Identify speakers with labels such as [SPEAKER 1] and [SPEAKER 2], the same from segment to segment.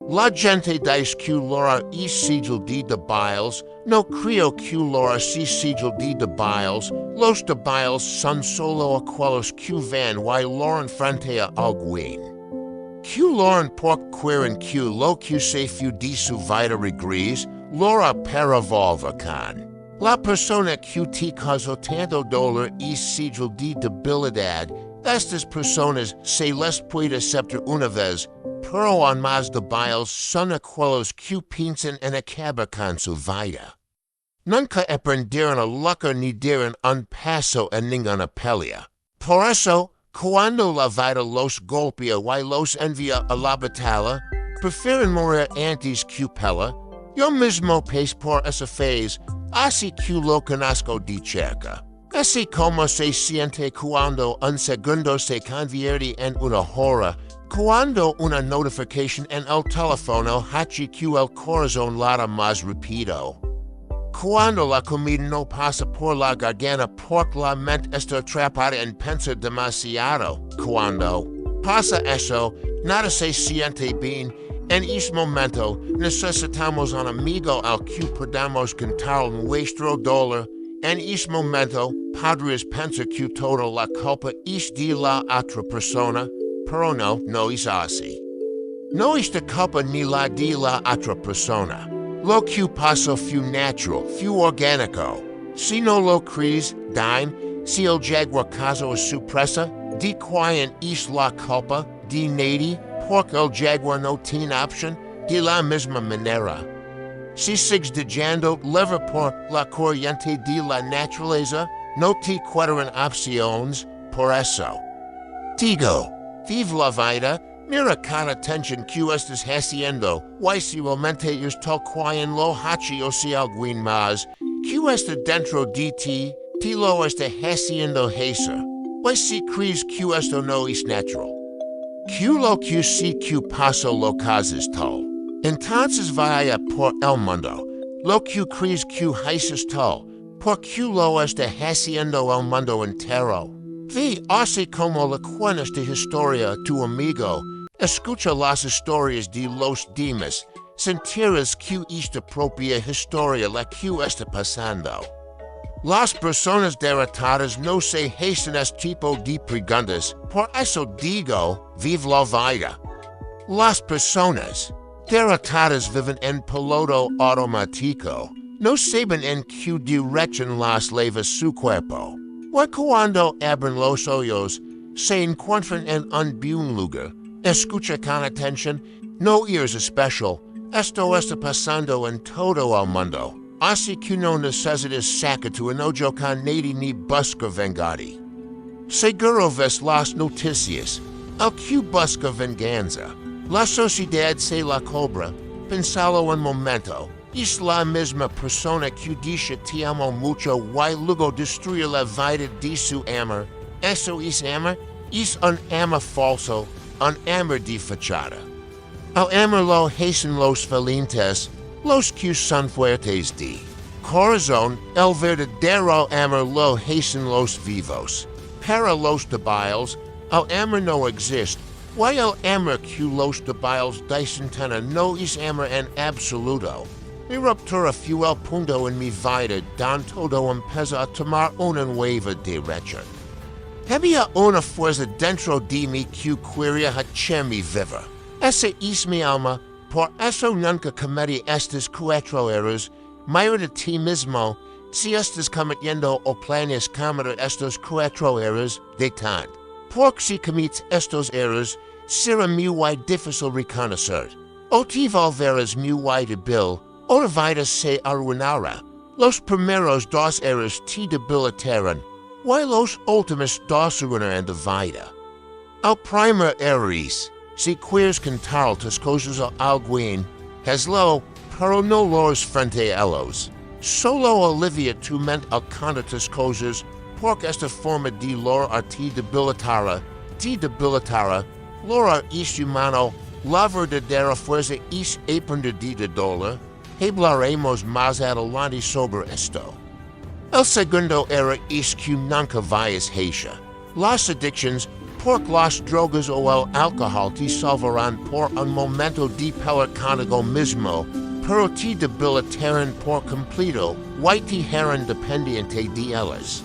[SPEAKER 1] La gente dice que Laura e sigil de debiles, no creo que Laura si sigil de debiles, los debiles son solo aquellos que van y Lauren frente a alguien. Que Lauren por quieren que lo que se fu de su vida regres, Laura para volver. La persona que te causó tanto dolor y sigil de debilidad, estas personas se les puede aceptar una vez, pero en más debiles son aquellos que piensan en acabar con su vida. Nunca aprendieron a luchar ni dieron un paso en ninguna pelea. Por eso, cuando la vida los golpea y los envía a la batalla, prefieren morir antes que pelear. Yo mismo paso por esa fase, así que lo conozco de cerca. Así como se siente cuando un segundo se convierte en una hora, cuando una notificación en el teléfono hace que el corazón lata más rápido. Cuando la comida no pasa por la garganta porque la mente está atrapada en pensar demasiado. Cuando pasa eso, nada se siente bien. En ese momento, necesitamos un amigo al que podamos contar nuestro dolor. En ese momento, podrías pensar que toda la culpa es de la otra persona, pero no es así. No es de culpa ni la de la otra persona. Lo que pasó fue natural, fue orgánico. Si no lo crees, dime, si el jaguar causó su presa, ¿de quién es la culpa? ¿De nadie? Porque el jaguar no tiene opción, de la misma manera. Si sigues dejando llevar por la corriente de la naturaleza, no te quedarán opciones, por eso. Digo, vive la vida, mira con atención que estás haciendo, y si realmente es tal quien lo hace o si alguien más, que está dentro de ti, te lo está haciendo hacer. Y si crees que esto no es natural. Que lo que sí que pasa lo causas tal. Entonces vaya por el mundo. Lo que crees que haces tal, porque lo está haciendo el mundo entero. Ve así como le cuentas de historia a tu amigo. Escucha las historias de los demás. Sentirás que es tu propia historia la que está pasando. Las personas derrotadas no se hacen este tipo de preguntas, por eso digo, vive la vida. Las personas derrotadas viven en piloto automático, no saben en qué dirección las lleva su cuerpo. Y cuando abren los ojos, se encuentran en un buen lugar. Escucha con atención, no eres especial. Esto está pasando en todo el mundo. Así que no necesitas sacar tu enojo con nadie ni buscar vengati. Seguro ves las noticias. El que busca venganza. La sociedad se la cobra. Pensalo un momento. Es la misma persona que dice te amo mucho y luego destruye la vida de su amor. Eso es amor. Es un amor falso. Un amor de fachada. El amor lo hacen los valientes. Los que son fuertes de corazón, el verdadero amor lo hacen los vivos. Para los debiles, el amor no existe. Y el amor que los debiles dicen tener no es amor en absoluto. Mi ruptura fue el punto en mi vida donde todo empezó a tomar una nueva dirección. Había una fuerza dentro de mí que quería hacer mi vida. Ese es mi alma. Por eso nunca cometí estos 4 errores. Mira de ti mismo, si estás cometiendo o planes cometer estos 4 errores, detente. Porque si cometes estos errores, será muy difícil reconocer. O te volverás muy débil, o la vida se arruinará. Los primeros 2 errores te debilitarán, y los últimos 2 arruinarán la vida. El primer error es, si quieres contar tus cosas a alguien, hazlo, pero no los frente a ellos. Solo alivia tu mente al contar tus cosas, porque esta forma de lograr te debilitará. Lograr es humano, la verdadera fuerza es aprender de dolor. Hablaremos más adelante sobre esto. El segundo error es que nunca vayas hacia las adicciones. Pork las drogas o el alcohol te salvarán por un momento de contigo mismo, pero te debilitarán por completo, y te harán dependiente de ellas.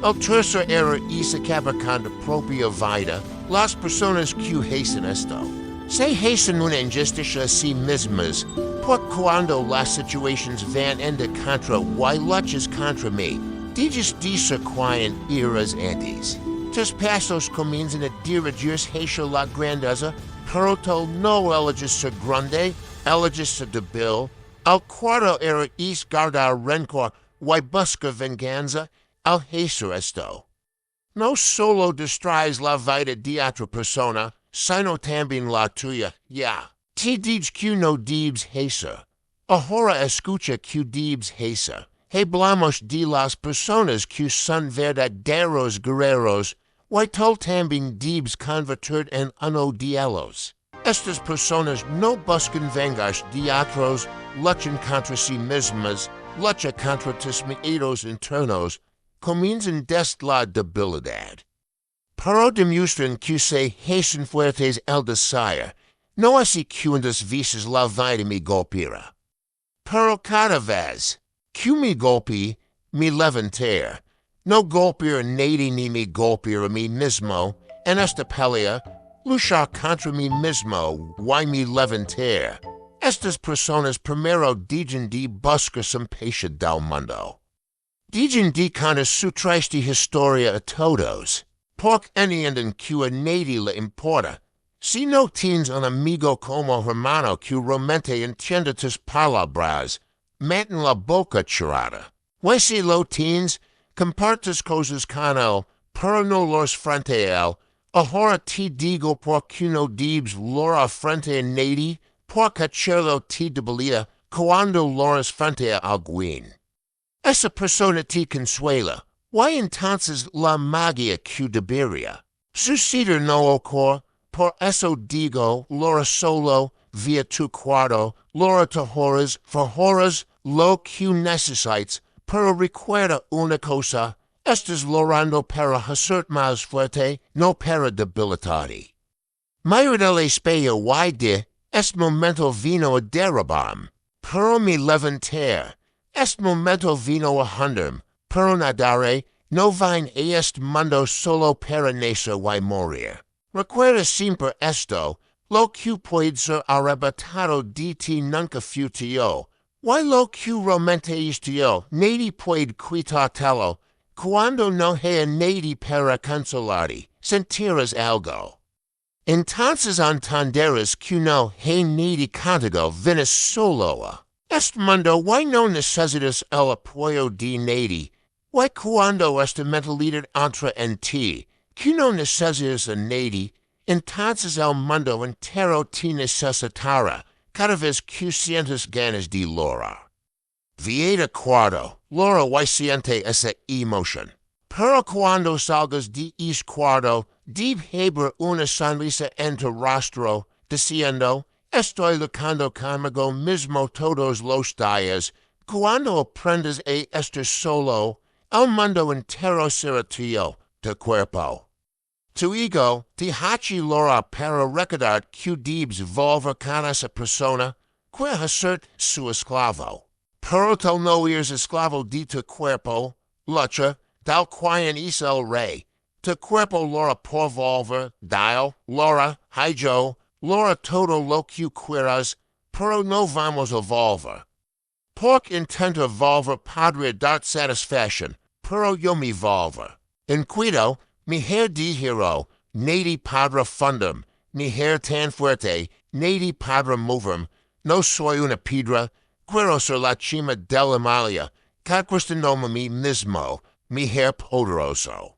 [SPEAKER 1] El tercer error es acabar con la propia vida. Las personas que hacen esto se hacen una injusticia a sí mismas, porque cuando las situaciones van en contra y luchas contra mí, ellos desacuían iras antes. Tus pasos comienzan a dirigirse hacia la grandeza, pero tú no eliges ser grande, eliges ser débil. El cuarto error es guardar rencor y buscar venganza al hacer esto. No solo destruyes la vida de otra persona, sino también la tuya, Te digo que no debes hacer. Ahora escucha que debes hacer. Hablamos de las personas que son verdaderos guerreros, y tú también debes convertir en uno de ellos. Estas personas no buscan vengarse de otros, luchan contra sí mismas, luchan contra tus miedos internos, comienzan desde la debilidad. Pero demuestran que se hacen fuertes el deseo, no así que unas veces la vida me golpeara. Pero cada vez que me golpee, me levantar. No golpear a nadie ni me golpear a mí mismo, en esta pelea, luchar contra mí mismo y me levantar. Estas personas primero deben de buscar simpatia del mundo. Deben de contar su triste historia a todos, porque entienden que a nadie le importa. Si no tienes un amigo como hermano que realmente entiende tus palabras, mantén la boca cerrada. Y si lo tienes, compartes cosas con él, pero no los frente a él. Ahora te digo porque no debes lora frente a nadie, porque hacerlo te debilita cuando loras frente a alguien. Esa persona te consuela, y entonces la magia que debería suceder no ocurre. Por eso digo, lora solo, via tu cuarto, lora te horas lo que necesitas, pero recuerda una cosa, estás lorando para hacer más fuerte, no para debilitarte. Mira del espejo y di, este momento vino a derribarme, pero me levantar. Este momento vino a hundirme, pero nadaré, no vine a este mundo solo para nacer y morir. Recuerda siempre esto, lo que puede ser arrebatado de ti nunca fue tuyo, y lo que realmente es tuyo, nadie puede quitártelo. Cuando no haya nadie para consolarte, sentirás algo. Entonces entenderás que no hay nadie contigo, vienes solo. Este mundo y no necesitas el apoyo de nadie, y cuando esta mentalidad entra en ti, que no necesitas a nadie, entonces el mundo entero te necesitará cada vez que sientes ganas de lograr. Vida cuarto, lograr y siente esa emoción. Pero cuando salgas de ese cuarto, debe haber una sonrisa en tu rostro, diciendo, estoy luchando conmigo mismo todos los días. Cuando aprendas a estar solo, el mundo entero será tuyo, tu cuerpo. Tu ego te hace lora para recordar que debes volver con esa persona, que hacer su esclavo. Pero tú no eres esclavo de tu cuerpo, lucha, tal quien es el rey. Tu cuerpo lora por volver, dial, lora, yo, lora todo lo que quieras, pero no vamos a volver. Porque intento volver podría dar satisfaction, pero yo me volver. En cuido, mi her dijero, nadie podrá fundirme, mi her tan fuerte, nadie podrá moverme, no soy una piedra, quiero ser la cima de la Himalaya, conquistando a mí mismo, mi her poderoso.